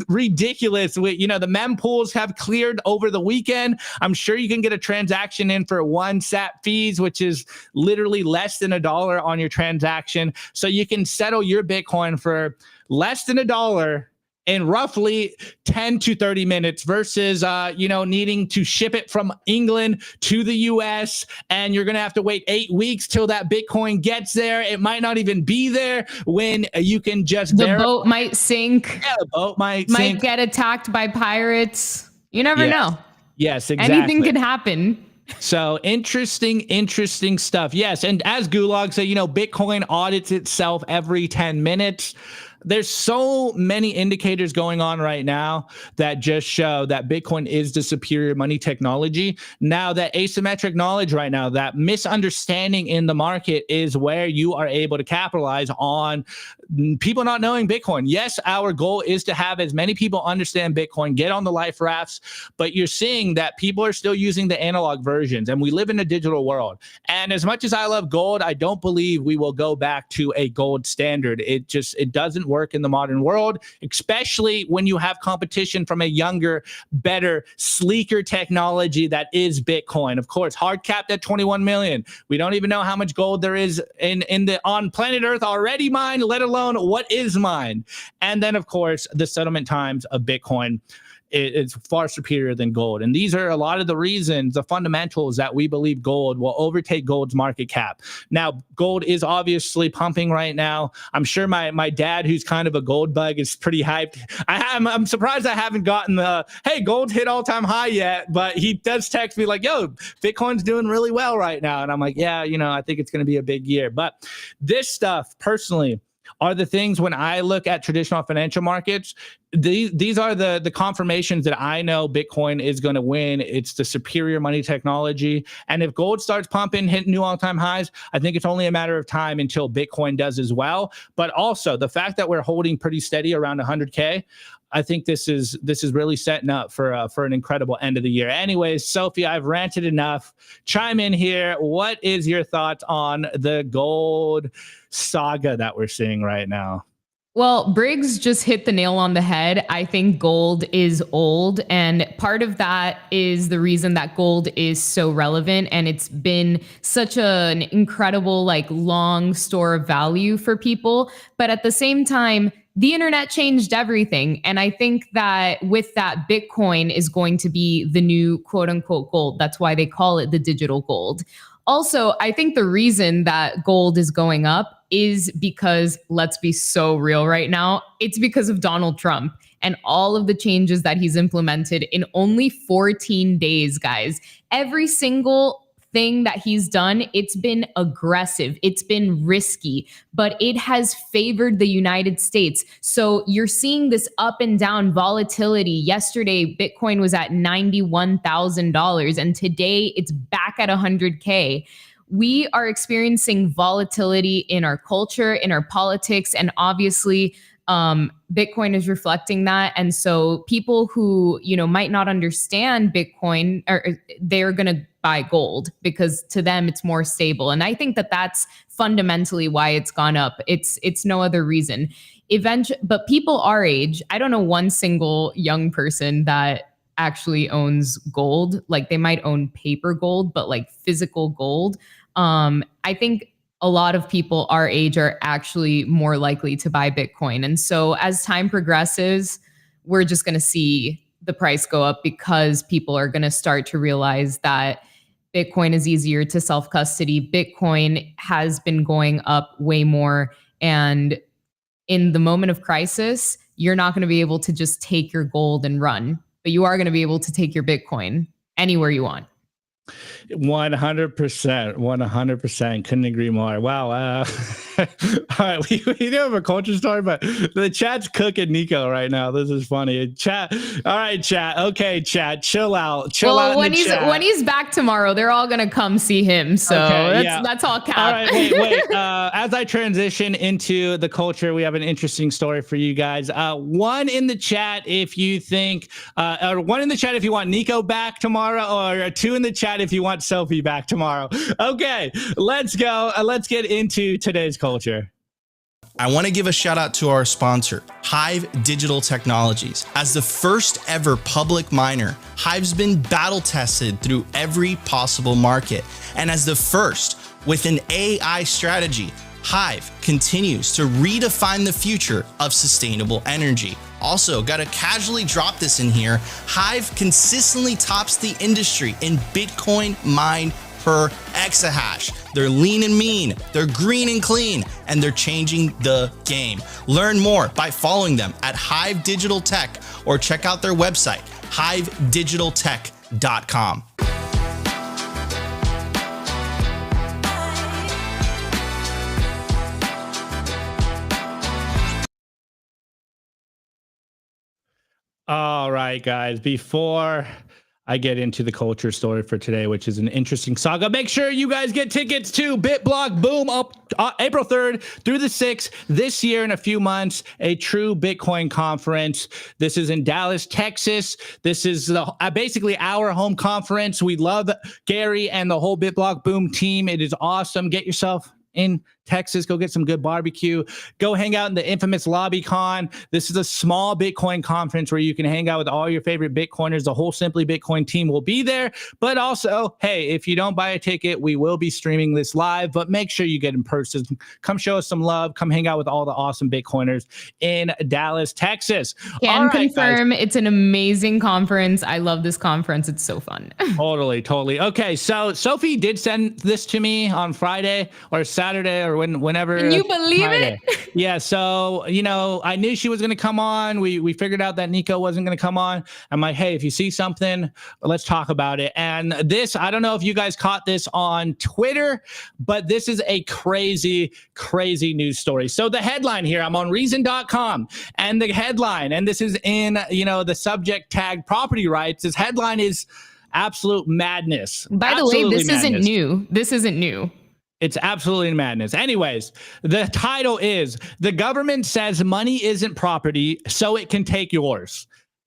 ridiculous. The mempools have cleared over the weekend. I'm sure you can get a transaction in for 1 sat fees, which is literally less than $1 on your transaction. So you can settle your Bitcoin for less than $1 in roughly 10 to 30 minutes versus, needing to ship it from England to the US. And you're going to have to wait 8 weeks till that Bitcoin gets there. It might not even be there when you can just boat might sink. Yeah, the boat might get attacked by pirates. You never know. Yes, exactly. Anything could happen. So interesting stuff. Yes. And as Gulag said, Bitcoin audits itself every 10 minutes. There's so many indicators going on right now that just show that Bitcoin is the superior money technology. Now, that asymmetric knowledge right now, that misunderstanding in the market is where you are able to capitalize on people not knowing Bitcoin. Yes, our goal is to have as many people understand Bitcoin, get on the life rafts, but you're seeing that people are still using the analog versions, and we live in a digital world. And as much as I love gold, I don't believe we will go back to a gold standard. It doesn't work in the modern world, especially when you have competition from a younger, better, sleeker technology that is Bitcoin. Of course, hard capped at 21 million. We don't even know how much gold there is on planet Earth already mined, let alone what is mined. And then, of course, the settlement times of Bitcoin is far superior than gold. And these are a lot of the reasons, the fundamentals that we believe gold will overtake gold's market cap. Now, gold is obviously pumping right now. I'm sure my dad, who's kind of a gold bug, is pretty hyped. I'm surprised I haven't gotten the, hey, gold hit all-time high yet, but he does text me like, yo, Bitcoin's doing really well right now. And I'm like, yeah, I think it's going to be a big year. But this stuff, personally, are the things when I look at traditional financial markets, these are the confirmations that I know Bitcoin is going to win. It's the superior money technology. And if gold starts pumping, hitting new all-time highs, I think it's only a matter of time until Bitcoin does as well. But also the fact that we're holding pretty steady around 100K, I think this is really setting up for an incredible end of the year. Anyways, Sophie, I've ranted enough. Chime in here. What is your thoughts on the gold saga that we're seeing right now? Well, Briggs just hit the nail on the head. I think gold is old, and part of that is the reason that gold is so relevant, and it's been such an incredible, long store of value for people. But at the same time, the internet changed everything. And I think that with that, Bitcoin is going to be the new quote unquote gold. That's why they call it the digital gold. Also, I think the reason that gold is going up is because, let's be so real right now, it's because of Donald Trump and all of the changes that he's implemented in only 14 days, guys. Every single thing that he's done, it's been aggressive, it's been risky, but it has favored the United States. So you're seeing this up and down volatility. Yesterday, Bitcoin was at $91,000, and today it's back at 100K. We are experiencing volatility in our culture, in our politics, and obviously Bitcoin is reflecting that. And so people who, might not understand Bitcoin, they're going to buy gold because to them it's more stable. And I think that that's fundamentally why it's gone up. It's no other reason. But people our age, I don't know one single young person that actually owns gold. They might own paper gold, but physical gold. I think a lot of people our age are actually more likely to buy Bitcoin. And so as time progresses, we're just going to see the price go up because people are going to start to realize that Bitcoin is easier to self-custody. Bitcoin has been going up way more. And in the moment of crisis, you're not going to be able to just take your gold and run, but you are going to be able to take your Bitcoin anywhere you want. 100%. Couldn't agree more. Wow. All right, we do have a culture story, but the chat's cooking Nico right now. This is funny. Chat. All right, chat. Okay, chat. Chill out. When he's back tomorrow, they're all gonna come see him. So okay, that's all cap. All right, wait. As I transition into the culture, we have an interesting story for you guys. One in the chat if you think, or one in the chat if you want Nico back tomorrow, or two in the chat if you want Sophie back tomorrow. Okay, let's go. Let's get into today's culture. I want to give a shout out to our sponsor, HIVE Digital Technologies. As the first ever public miner, HIVE's been battle tested through every possible market. And as the first with an AI strategy, HIVE continues to redefine the future of sustainable energy. Also, gotta casually drop this in here, HIVE consistently tops the industry in Bitcoin mined per exahash. They're lean and mean, they're green and clean, and they're changing the game. Learn more by following them at HIVE Digital Tech or check out their website, hivedigitaltech.com. All right, guys, before I get into the culture story for today, which is an interesting saga, make sure you guys get tickets to BitBlockBoom up April 3rd through the 6th this year in a few months, a true Bitcoin conference. This is in Dallas, Texas. This is basically our home conference. We love Gary and the whole BitBlockBoom team. It is awesome. Get yourself in Texas, go get some good barbecue, go hang out in the infamous LobbyCon. This is a small Bitcoin conference where you can hang out with all your favorite Bitcoiners. The whole Simply Bitcoin team will be there. But also, hey, if you don't buy a ticket, we will be streaming this live, but make sure you get in person. Come show us some love. Come hang out with all the awesome Bitcoiners in Dallas, Texas. Can confirm, guys, it's an amazing conference. I love this conference. It's so fun. Totally. Okay, so Sophie did send this to me on Friday or Saturday or whenever. Can you believe Friday. it? Yeah. So, I knew she was going to come on. We figured out that Nico wasn't going to come on. I'm like, hey, if you see something, let's talk about it. And this, I don't know if you guys caught this on Twitter, but this is a crazy news story. So the headline here, I'm on reason.com, and the headline, and this is in, the subject tag property rights. This headline is absolute madness. By the way, this isn't new. This isn't new. It's absolutely madness. Anyways, the title is, "The government says money isn't property, so it can take yours."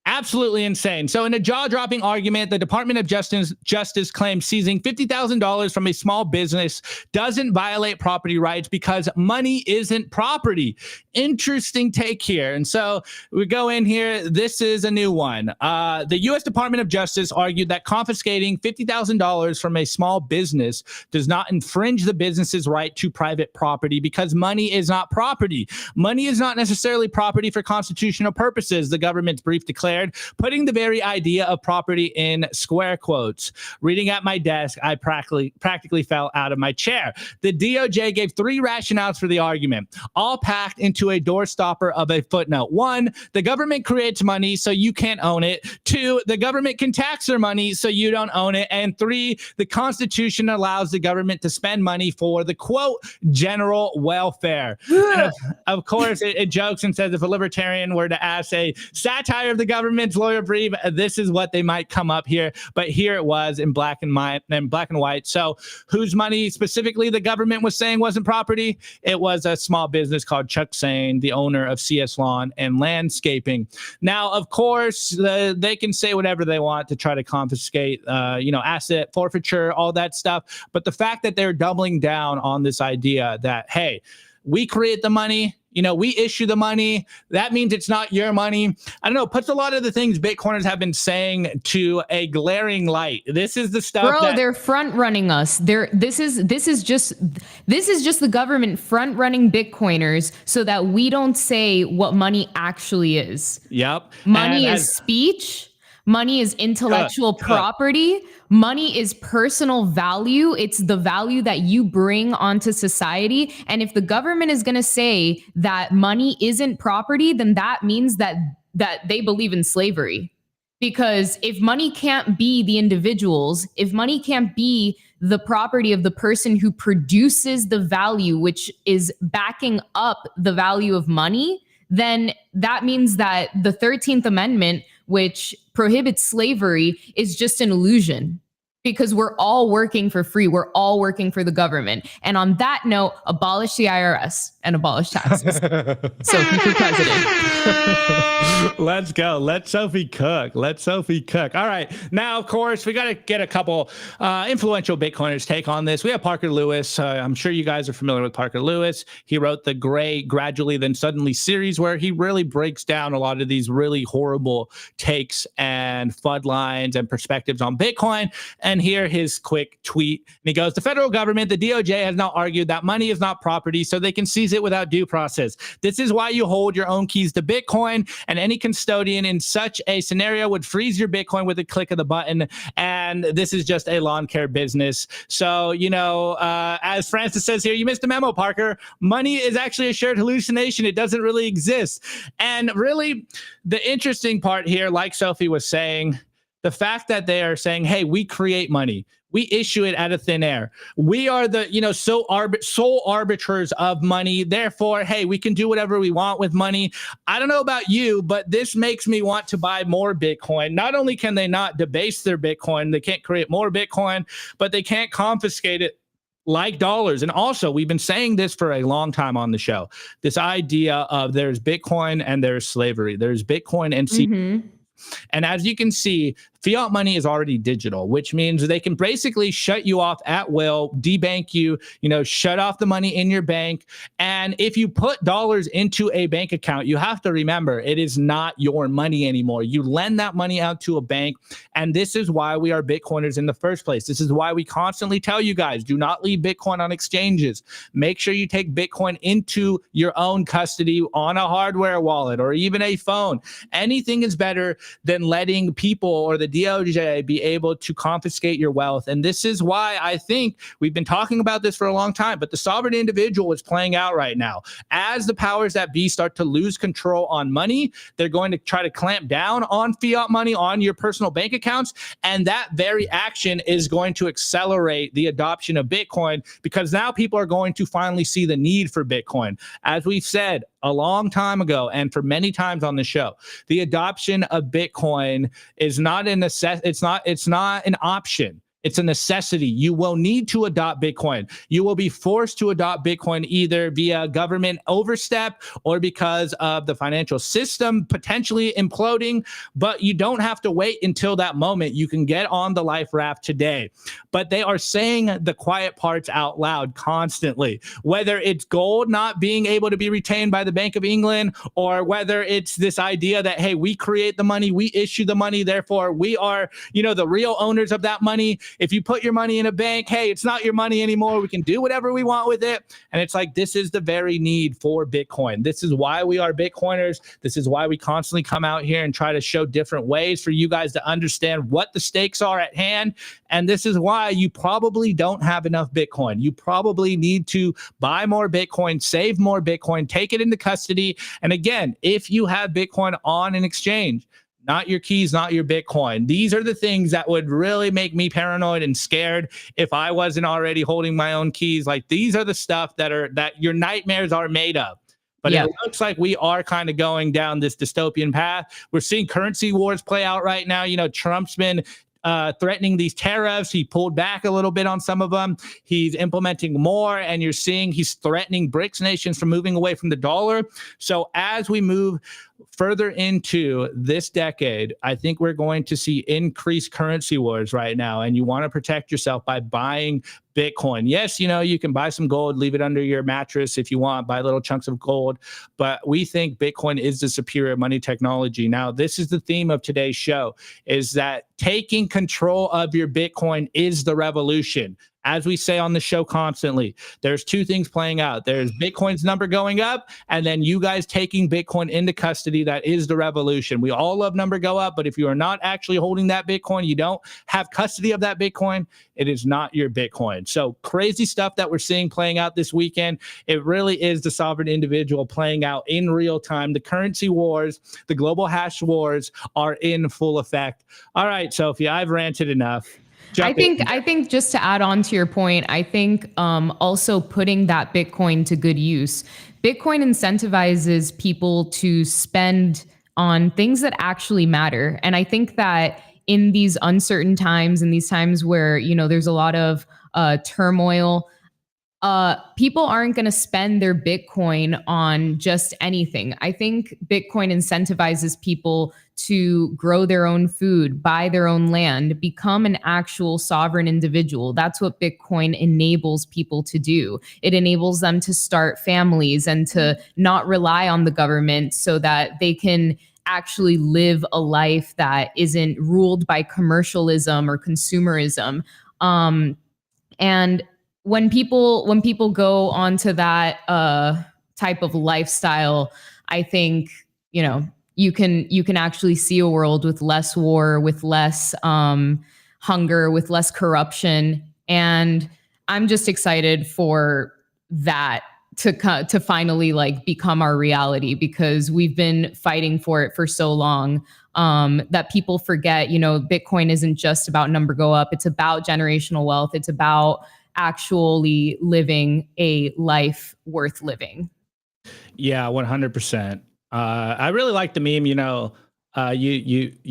Absolutely insane. So in a jaw-dropping argument, the Department of Justice claims seizing $50,000 from a small business doesn't violate property rights because money isn't property. Interesting take here. And so we go in here. This is a new one. The U.S. Department of Justice argued that confiscating $50,000 from a small business does not infringe the business's right to private property because money is not property. Money is not necessarily property for constitutional purposes, the government's brief declared, putting the very idea of property in square quotes. Reading at my desk, I practically fell out of my chair. The DOJ gave three rationales for the argument, all packed into a doorstopper of a footnote. 1, the government creates money, so you can't own it. 2, the government can tax their money, so you don't own it. And 3, the Constitution allows the government to spend money for the, quote, general welfare. And of course, it jokes and says if a libertarian were to ask a satire of the government's lawyer brief, this is what they might come up here. But here it was in black and white. So whose money specifically the government was saying wasn't property? It was a small business called Chuck Sane, the owner of CS Lawn and Landscaping. Now, of course, they can say whatever they want to try to confiscate, asset forfeiture, all that stuff. But the fact that they're doubling down on this idea that, hey, we create the money, we issue the money, that means it's not your money. I don't know, puts a lot of the things Bitcoiners have been saying to a glaring light. This is the stuff they're front running us. This is just the government front running Bitcoiners so that we don't say what money actually is. Yep. Money is speech. Money is intellectual property. Money is personal value. It's the value that you bring onto society. And if the government is going to say that money isn't property, then that means that they believe in slavery. Because if money can't be the individuals, if money can't be the property of the person who produces the value, which is backing up the value of money, then that means that the 13th Amendment, which prohibits slavery, is just an illusion because we're all working for free. We're all working for the government. And on that note, abolish the IRS and abolish taxes. Sophie for president. Let's go. Let Sophie cook. All right. Now, of course, we got to get a couple influential Bitcoiners take on this. We have Parker Lewis. I'm sure you guys are familiar with Parker Lewis. He wrote the Gray Gradually Then Suddenly series, where he really breaks down a lot of these really horrible takes and FUD lines and perspectives on Bitcoin. And here his quick tweet. And he goes, the federal government, the DOJ, has now argued that money is not property, so they can seize it without due process. This is why you hold your own keys to Bitcoin, and any custodian in such a scenario would freeze your Bitcoin with a click of the button. And this is just a lawn care business. So, as Francis says here, you missed the memo, Parker. Money is actually a shared hallucination. It doesn't really exist. And really, the interesting part here, like Sophie was saying, the fact that they are saying, hey, we create money. we issue it out of thin air. We are the, sole arbiters of money. Therefore, hey, we can do whatever we want with money. I don't know about you, but this makes me want to buy more Bitcoin. Not only can they not debase their Bitcoin, they can't create more Bitcoin, but they can't confiscate it like dollars. And also, we've been saying this for a long time on the show, this idea of there's Bitcoin and there's slavery. There's Bitcoin and And as you can see, fiat money is already digital, which means they can basically shut you off at will, debank you, shut off the money in your bank. And if you put dollars into a bank account, you have to remember it is not your money anymore. You lend that money out to a bank. And this is why we are Bitcoiners in the first place. This is why we constantly tell you guys, do not leave Bitcoin on exchanges. Make sure you take Bitcoin into your own custody on a hardware wallet or even a phone. Anything is better than letting people or the DOJ be able to confiscate your wealth. And this is why I think we've been talking about this for a long time, but the sovereign individual is playing out right now. As the powers that be start to lose control on money, they're going to try to clamp down on fiat money on your personal bank accounts. And that very action is going to accelerate the adoption of Bitcoin, because now people are going to finally see the need for Bitcoin. As we've said a long time ago, and for many times on the show, the adoption of Bitcoin is not it's not an option. It's a necessity. You will need to adopt Bitcoin. You will be forced to adopt Bitcoin either via government overstep or because of the financial system potentially imploding, but you don't have to wait until that moment. You can get on the life raft today. But they are saying the quiet parts out loud constantly, whether it's gold not being able to be retained by the Bank of England, or whether it's this idea that, hey, we create the money, we issue the money, therefore we are, the real owners of that money. If you put your money in a bank, hey, it's not your money anymore. We can do whatever we want with it. And it's like, this is the very need for Bitcoin. This is why we are Bitcoiners. This is why we constantly come out here and try to show different ways for you guys to understand what the stakes are at hand. And this is why you probably don't have enough Bitcoin. You probably need to buy more Bitcoin, save more Bitcoin, take it into custody. And again, if you have Bitcoin on an exchange, not your keys, not your Bitcoin. These are the things that would really make me paranoid and scared if I wasn't already holding my own keys. Like, these are the stuff that your nightmares are made of. But it looks like we are kind of going down this dystopian path. We're seeing currency wars play out right now. Trump's been threatening these tariffs. He pulled back a little bit on some of them. He's implementing more, and you're seeing he's threatening BRICS nations from moving away from the dollar. So as we move further into this decade, I think we're going to see increased currency wars right now, and you want to protect yourself by buying Bitcoin. Yes, you can buy some gold, leave it under your mattress if you want, buy little chunks of gold, but we think Bitcoin is the superior money technology. Now, this is the theme of today's show, is that taking control of your Bitcoin is the revolution. As we say on the show constantly, there's two things playing out. There's Bitcoin's number going up, and then you guys taking Bitcoin into custody. That is the revolution. We all love number go up, but if you are not actually holding that Bitcoin, you don't have custody of that Bitcoin, it is not your Bitcoin. So crazy stuff that we're seeing playing out this weekend. It really is the sovereign individual playing out in real time. The currency wars, the global hash wars are in full effect. All right, Sophie, I've ranted enough. I think just to add on to your point, I think also putting that Bitcoin to good use. Bitcoin incentivizes people to spend on things that actually matter. And I think that in these uncertain times, in these times where, there's a lot of turmoil, people aren't going to spend their Bitcoin on just anything. I think Bitcoin incentivizes people to grow their own food, buy their own land, become an actual sovereign individual. That's what Bitcoin enables people to do. It enables them to start families and to not rely on the government so that they can actually live a life that isn't ruled by commercialism or consumerism. And when people go onto that type of lifestyle, I think, you can actually see a world with less war, with less hunger, with less corruption. And I'm just excited for that to finally like become our reality, because we've been fighting for it for so long, that people forget, Bitcoin isn't just about number go up. It's about generational wealth. It's about actually living a life worth living. Yeah, 100%. I really like the meme, you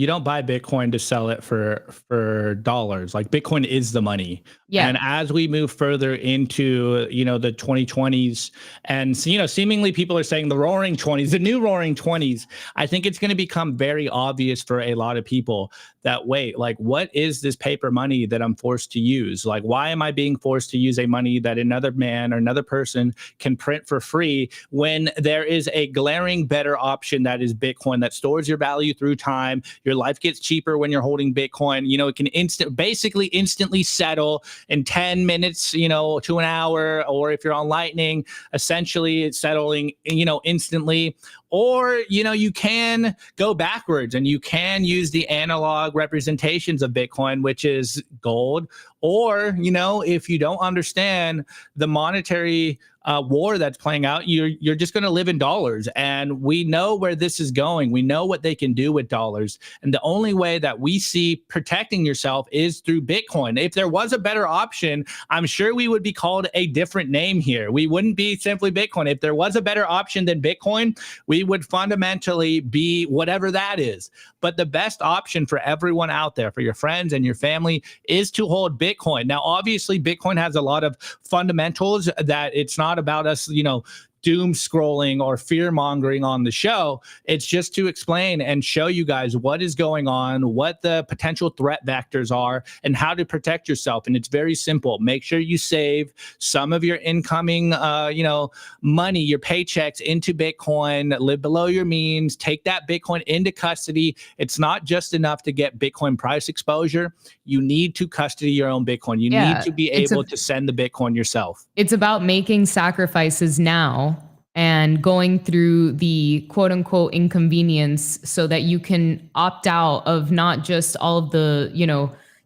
don't buy Bitcoin to sell it for dollars. Like Bitcoin is the money. Yeah. And as we move further into, the 2020s, and seemingly people are saying the roaring 20s, the new roaring 20s, I think it's going to become very obvious for a lot of people that, wait, like, what is this paper money that I'm forced to use? Like, why am I being forced to use a money that another man or another person can print for free when there is a glaring better option that is Bitcoin that stores your value through time? Your life gets cheaper when you're holding Bitcoin. It can basically instantly settle in 10 minutes, to an hour, or if you're on Lightning, essentially it's settling, instantly. Or, you can go backwards and you can use the analog representations of Bitcoin, which is gold. Or, if you don't understand the monetary war that's playing out, you're just going to live in dollars. And we know where this is going. We know what they can do with dollars. And the only way that we see protecting yourself is through Bitcoin. If there was a better option, I'm sure we would be called a different name here. We wouldn't be simply Bitcoin. If there was a better option than Bitcoin, we would fundamentally be whatever that is. But the best option for everyone out there, for your friends and your family, is to hold Bitcoin. Now, obviously, Bitcoin has a lot of fundamentals that it's not about us, doom scrolling or fear mongering on the show. It's just to explain and show you guys what is going on, what the potential threat vectors are, and how to protect yourself. And it's very simple. Make sure you save some of your incoming, money, your paychecks into Bitcoin, live below your means, take that Bitcoin into custody. It's not just enough to get Bitcoin price exposure. You need to custody your own Bitcoin. You need to be able to send the Bitcoin yourself. It's about making sacrifices now and going through the quote unquote inconvenience so that you can opt out of not just all of the,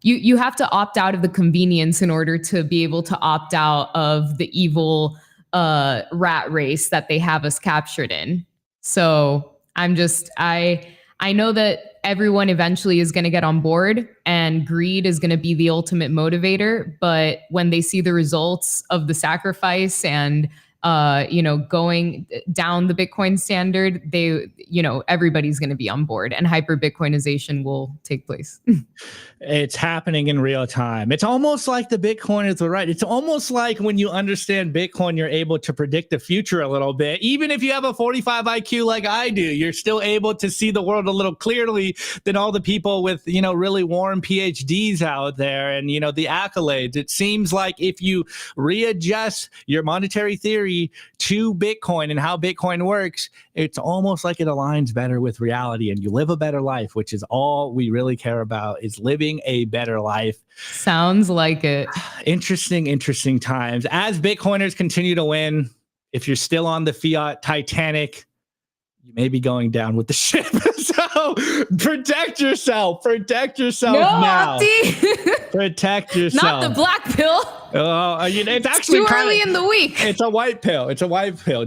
you have to opt out of the convenience in order to be able to opt out of the evil rat race that they have us captured in. So I know that everyone eventually is going to get on board, and greed is going to be the ultimate motivator. But when they see the results of the sacrifice and going down the Bitcoin standard, everybody's going to be on board, and hyper Bitcoinization will take place. It's happening in real time. It's almost like the Bitcoiners were right. It's almost like when you understand Bitcoin, you're able to predict the future a little bit. Even if you have a 45 IQ like I do, you're still able to see the world a little clearly than all the people with, really warm PhDs out there and, the accolades. It seems like if you readjust your monetary theory to Bitcoin and how Bitcoin works, it's almost like it aligns better with reality and you live a better life, which is all we really care about, is living a better life. Sounds like it. Interesting times. As Bitcoiners continue to win, if you're still on the fiat Titanic, you may be going down with the ship. So protect yourself. Protect yourself now. Protect yourself. Not the black pill. It's actually too early in the week. It's a white pill. It's an orange pill.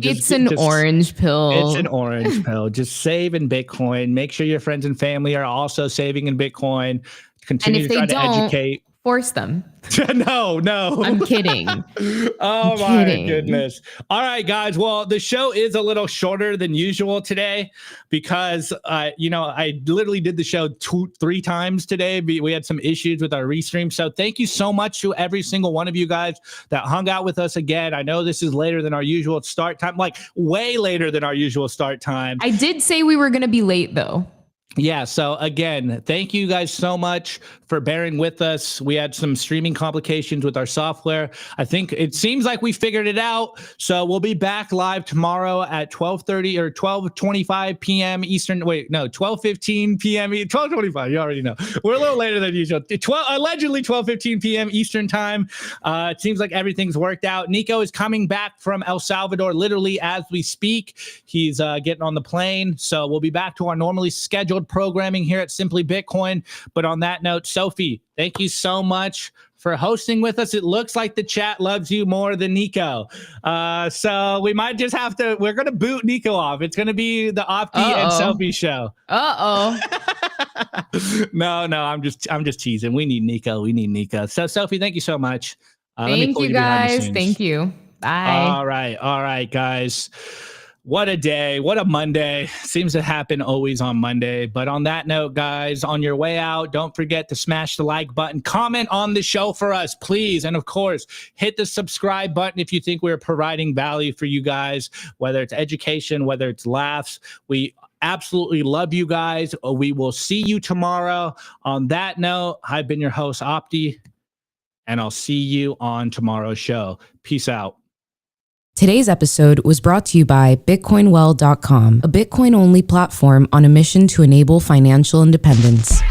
It's an orange pill. Just save in Bitcoin. Make sure your friends and family are also saving in Bitcoin. Continue to try to educate. Force them. No. I'm kidding. My goodness. All right, guys. Well, the show is a little shorter than usual today because, I literally did the show 3 times today. We had some issues with our restream. So thank you so much to every single one of you guys that hung out with us again. I know this is later than our usual start time, like way later than our usual start time. I did say we were going to be late, though. Yeah. So again, thank you guys so much for bearing with us. We had some streaming complications with our software. I think it seems like we figured it out. So we'll be back live tomorrow at 12:30 or 12:25 p.m. Eastern. Wait, no, 12:15 p.m. 12:25. You already know. We're a little later than usual. Allegedly 12:15 p.m. Eastern time. It seems like everything's worked out. Nico is coming back from El Salvador literally as we speak. He's getting on the plane. So we'll be back to our normally scheduled programming here at Simply Bitcoin. But on that note, Sophie, thank you so much for hosting with us. It looks like the chat loves you more than Nico. So we might just have to, we're going to boot Nico off. It's going to be the Opti and Sophie show. No, I'm just teasing. We need Nico. So Sophie, thank you so much. Thank you guys. Thank you. Bye. All right, guys. What a day. What a Monday. Seems to happen always on Monday. But on that note, guys, on your way out, don't forget to smash the like button. Comment on the show for us, please. And of course, hit the subscribe button if you think we're providing value for you guys, whether it's education, whether it's laughs. We absolutely love you guys. We will see you tomorrow. On that note, I've been your host, Opti, and I'll see you on tomorrow's show. Peace out. Today's episode was brought to you by BitcoinWell.com, a Bitcoin-only platform on a mission to enable financial independence.